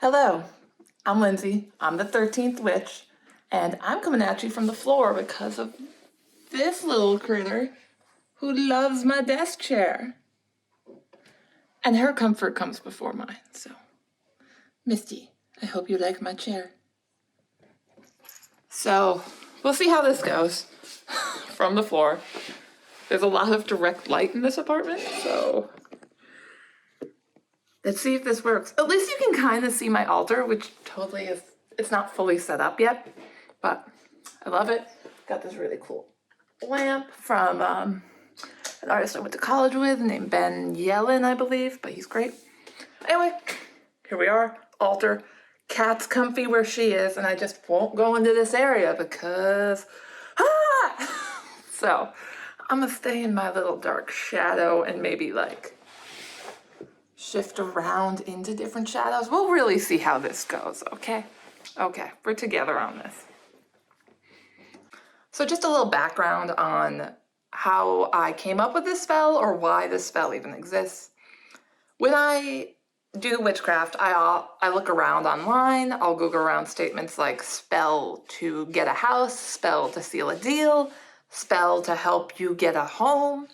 Hello, I'm Lindsay. I'm the 13th witch, and I'm coming at you from the floor because of this little critter who loves my desk chair. And her comfort comes before mine, so. Misty, I hope you like my chair. So, we'll see how this goes from the floor. There's a lot of direct light in this apartment, so let's see if this works. At least you can kind of see my altar, which totally is, it's not fully set up yet, but I love it. Got this really cool lamp from an artist I went to college with named Ben Yellen, I believe, but he's great. Anyway, here we are, altar. Cat's comfy where she is, and I just won't go into this area because, So, I'm gonna stay in my little dark shadow and maybe like shift around into different shadows. We'll really see how this goes, okay? Okay, we're together on this. So just a little background on how I came up with this spell or why this spell even exists. When I do witchcraft, I look around online. I'll Google around statements like spell to get a house, spell to seal a deal, spell to help you get a home.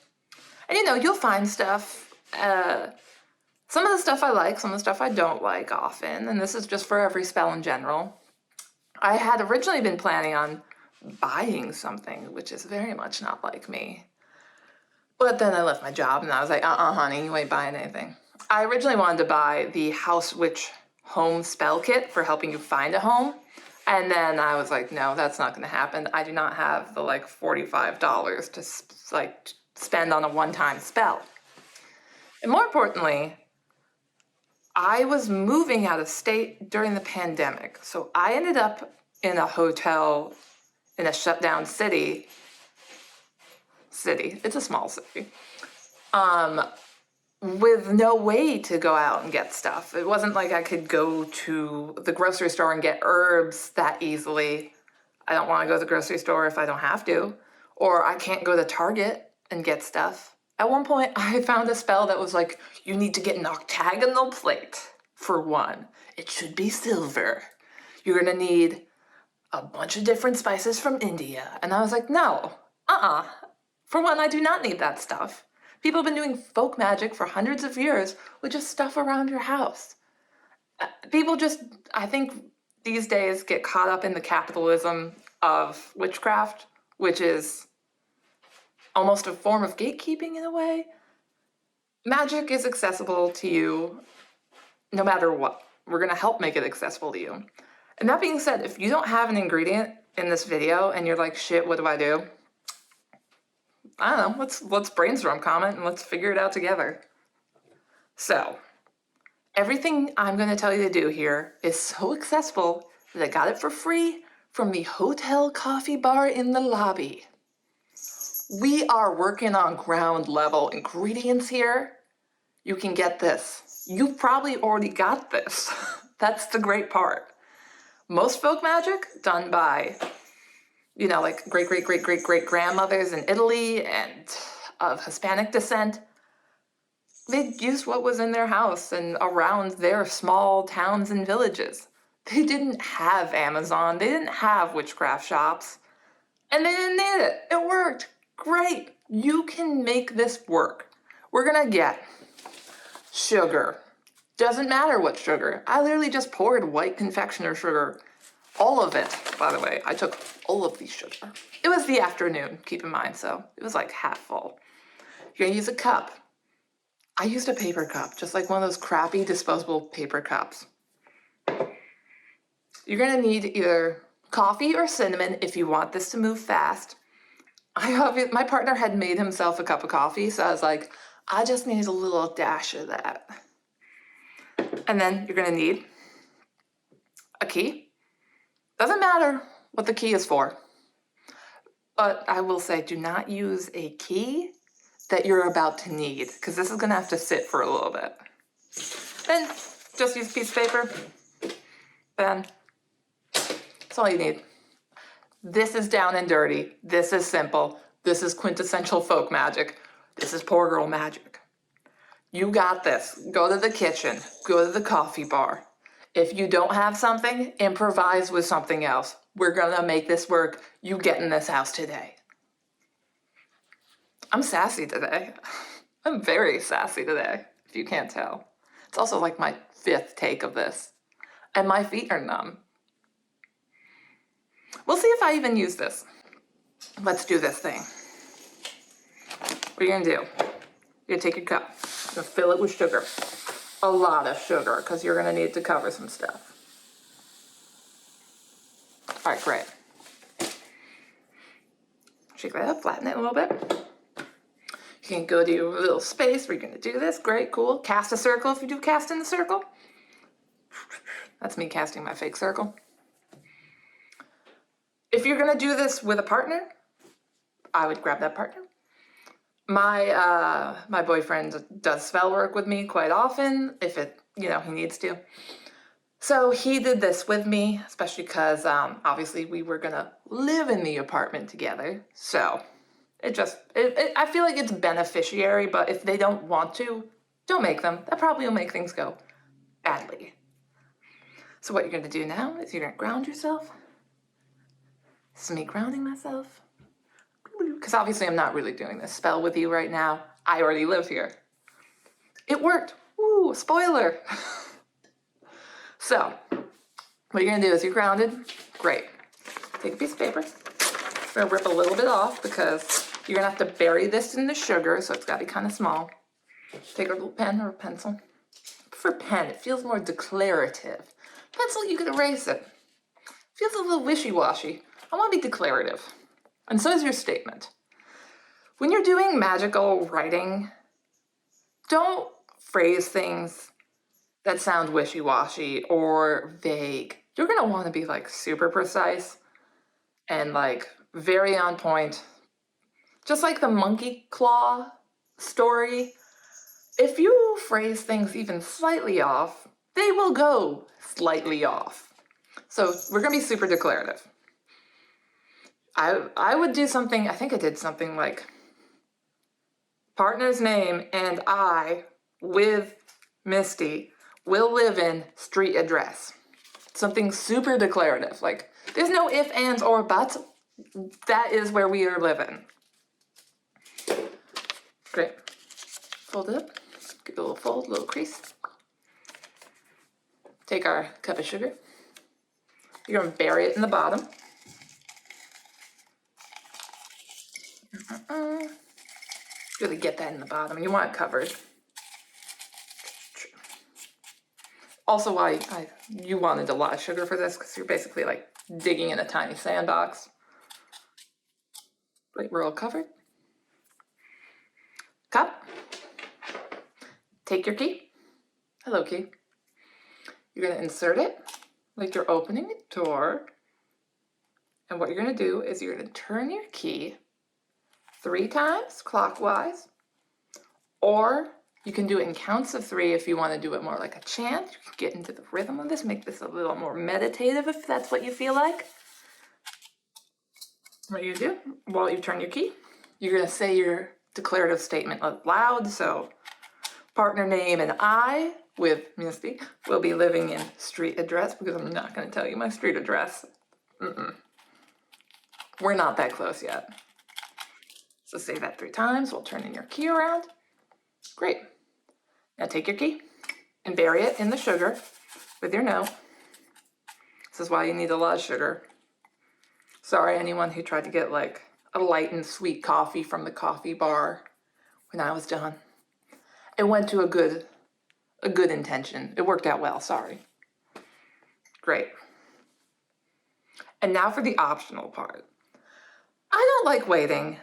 And you'll find stuff. Some of the stuff I like, some of the stuff I don't like often, and this is just for every spell in general. I had originally been planning on buying something, which is very much not like me. But then I left my job and I was like, honey, you ain't buying anything. I originally wanted to buy the House Witch Home Spell Kit for helping you find a home. And then I was like, no, that's not going to happen. I do not have the $45 to spend on a one-time spell. And more importantly, I was moving out of state during the pandemic. So I ended up in a hotel in a shutdown city. It's a small city. With no way to go out and get stuff. It wasn't like I could go to the grocery store and get herbs that easily. I don't want to go to the grocery store if I don't have to. Or I can't go to Target and get stuff. At one point, I found a spell that was like, you need to get an octagonal plate for one. It should be silver. You're going to need a bunch of different spices from India. And I was like, no, For one, I do not need that stuff. People have been doing folk magic for hundreds of years with just stuff around your house. People just, I think these days, get caught up in the capitalism of witchcraft, which is almost a form of gatekeeping in a way. Magic is accessible to you no matter what. We're going to help make it accessible to you. And that being said, if you don't have an ingredient in this video and you're like, shit, what do I do? I don't know, let's brainstorm, comment, and let's figure it out together. So, everything I'm going to tell you to do here is so accessible that I got it for free from the hotel coffee bar in the lobby. We are working on ground level ingredients here. You can get this. You probably already got this. That's the great part. Most folk magic done by great grandmothers in Italy and of Hispanic descent, they used what was in their house and around their small towns and villages. They didn't have Amazon, they didn't have witchcraft shops, and they didn't need it. It worked great. You can make this work. We're gonna get sugar. Doesn't matter what sugar. I literally just poured white confectioner sugar. All of it, by the way. I took all of the sugar. It was the afternoon, keep in mind, so it was like half full. You're gonna use a cup. I used a paper cup, just like one of those crappy disposable paper cups. You're gonna need either coffee or cinnamon if you want this to move fast. My partner had made himself a cup of coffee, so I was like, I just need a little dash of that. And then you're gonna need a key. Doesn't matter what the key is for, but I will say do not use a key that you're about to need, because this is gonna have to sit for a little bit. Then just use a piece of paper, pen. That's all you need. This is down and dirty. This is simple. This is quintessential folk magic. This is poor girl magic. You got this. Go to the kitchen. Go to the coffee bar. If you don't have something, improvise with something else. We're gonna make this work. You get in this house today. I'm sassy today. I'm very sassy today, if you can't tell. It's also like my 5th take of this. And my feet are numb. We'll see if I even use this. Let's do this thing. What are you gonna do? You're gonna take your cup. You're gonna fill it with sugar. A lot of sugar, because you're gonna need to cover some stuff. All right, great. Shake that up, flatten it a little bit. You can go to your little space where you're gonna do this. Great, cool. Cast a circle if you do cast in the circle. That's me casting my fake circle. If you're gonna do this with a partner, I would grab that partner. My boyfriend does spell work with me quite often, if he needs to. So he did this with me, especially because obviously we were gonna live in the apartment together. So I feel like it's beneficiary, but if they don't want to, don't make them. That probably will make things go badly. So what you're gonna do now is you're gonna ground yourself. This is me grounding myself. Because obviously I'm not really doing this spell with you right now. I already live here. It worked. Woo, spoiler. So, what you're gonna do is you're grounded. Great. Take a piece of paper. I'm gonna rip a little bit off because you're gonna have to bury this in the sugar, so it's gotta be kind of small. Take a little pen or a pencil. For pen, it feels more declarative. Pencil, you can erase it. Feels a little wishy-washy. I want to be declarative. And so is your statement. When you're doing magical writing, don't phrase things that sound wishy-washy or vague. You're gonna want to be like super precise and like very on point. Just like the monkey claw story, if you phrase things even slightly off, they will go slightly off. So we're gonna be super declarative. I would do something, I think I did something like partner's name and I, with Misty, will live in street address. Something super declarative. Like, there's no ifs, ands, or buts. That is where we are living. Great. Fold it up. Give it a little fold, a little crease. Take our cup of sugar. You're going to bury it in the bottom. Really get that in the bottom. You want it covered. Also, why you wanted a lot of sugar for this, because you're basically like digging in a tiny sandbox. Right, we're all covered. Cup. Take your key. Hello, key. You're going to insert it like you're opening a door. And what you're going to do is you're going to turn your key 3 times clockwise, or you can do it in counts of 3 if you want to do it more like a chant. You can get into the rhythm of this, make this a little more meditative if that's what you feel like. What you do, while you turn your key, you're going to say your declarative statement out loud. So, partner name and I, with Misty, will be living in street address, because I'm not going to tell you my street address. We're not that close yet. So say that 3 times while turning your key around. Great. Now take your key and bury it in the sugar with your note. This is why you need a lot of sugar. Sorry, anyone who tried to get like a light and sweet coffee from the coffee bar when I was done. It went to a good intention. It worked out well, sorry. Great. And now for the optional part. I don't like waiting.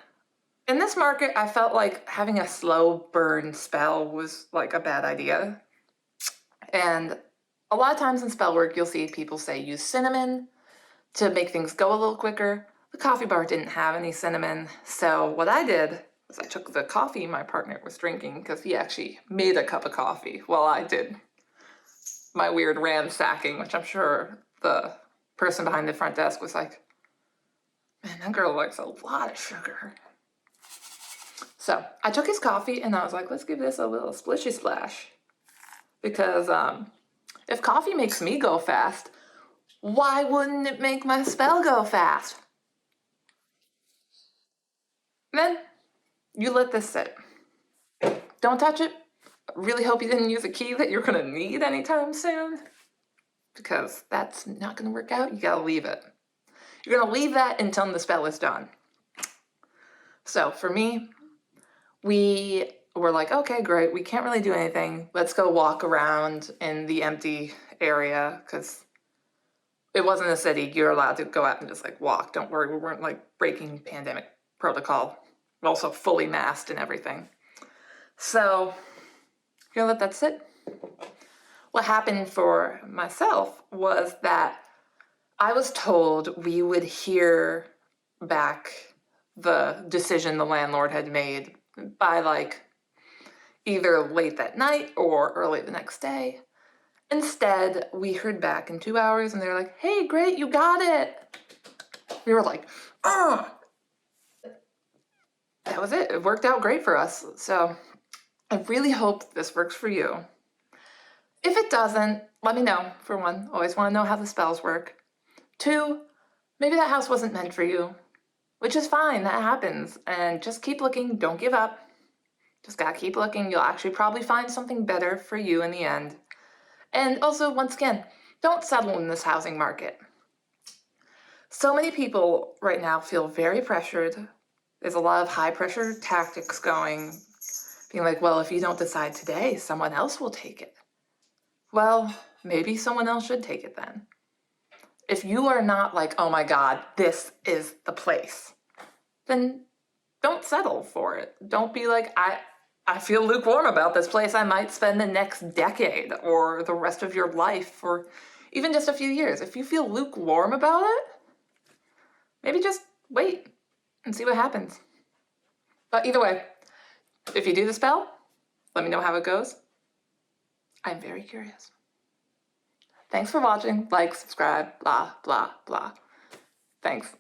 In this market, I felt like having a slow burn spell was like a bad idea. And a lot of times in spell work, you'll see people say use cinnamon to make things go a little quicker. The coffee bar didn't have any cinnamon. So what I did was I took the coffee my partner was drinking, because he actually made a cup of coffee while I did my weird ransacking, which I'm sure the person behind the front desk was like, man, that girl likes a lot of sugar. So I took his coffee and I was like, let's give this a little splishy splash. Because if coffee makes me go fast, why wouldn't it make my spell go fast? Then you let this sit. Don't touch it. Really hope you didn't use a key that you're going to need anytime soon, because that's not going to work out. You got to leave it. You're going to leave that until the spell is done. So for me, we were like, okay, great. We can't really do anything. Let's go walk around in the empty area, because it wasn't a city. You're allowed to go out and just like walk. Don't worry. We weren't like breaking pandemic protocol. We're also fully masked and everything. So you're gonna let that sit. What happened for myself was that I was told we would hear back the decision the landlord had made by like either late that night or early the next day. Instead, we heard back in 2 hours and they're like, hey, great, you got it. We were like, ugh. That was it. It worked out great for us. So I really hope this works for you. If it doesn't, let me know. For one, always want to know how the spells work. 2, maybe that house wasn't meant for you, which is fine. That happens. And just keep looking. Don't give up. Just gotta keep looking. You'll actually probably find something better for you in the end. And also, once again, don't settle in this housing market. So many people right now feel very pressured. There's a lot of high pressure tactics going, being like, well, if you don't decide today, someone else will take it. Well, maybe someone else should take it then. If you are not like, oh my God, this is the place, then don't settle for it. Don't be like, I feel lukewarm about this place. I might spend the next decade or the rest of your life or even just a few years. If you feel lukewarm about it, maybe just wait and see what happens. But either way, if you do the spell, let me know how it goes. I'm very curious. Thanks for watching. Like, subscribe, blah, blah, blah. Thanks.